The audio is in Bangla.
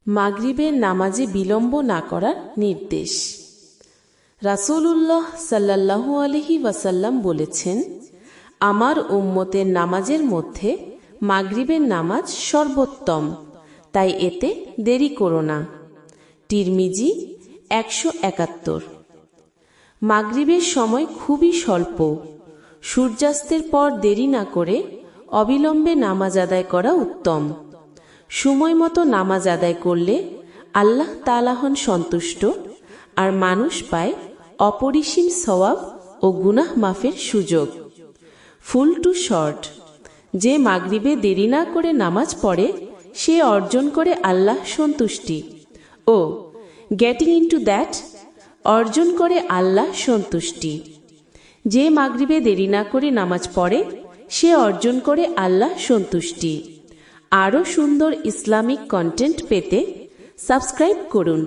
মাগরিবের নামাজে বিলম্ব না করার নির্দেশ। রাসূলুল্লাহ সাল্লাল্লাহু আলাইহি ওয়াসাল্লাম বলেছেন, আমার উম্মতের নামাজের মধ্যে মাগরিবের নামাজ সর্বোত্তম, তাই এতে দেরি করো না। তিরমিজি 171। মাগরিবের সময় খুবই স্বল্প। সূর্যাস্তের পর দেরি না করে অবিলম্বে নামাজ আদায় করা উত্তম। সময় মতো নামাজ আদায় করলে আল্লাহ তাআলা হন সন্তুষ্ট, আর মানুষ পায় অপরিসীম সওয়াব ও গুনাহ মাফের সুযোগ। ফুল টু শর্ট, যে মাগরিবে দেরি না করে নামাজ পড়ে সে অর্জন করে আল্লাহ সন্তুষ্টি। ও গেটিং ইনটু দ্যাট, অর্জন করে আল্লাহ সন্তুষ্টি। যে মাগরিবে দেরি না করে নামাজ পড়ে সে অর্জন করে আল্লাহ সন্তুষ্টি। আরও সুন্দর ইসলামিক কন্টেন্ট পেতে সাবস্ক্রাইব করুন।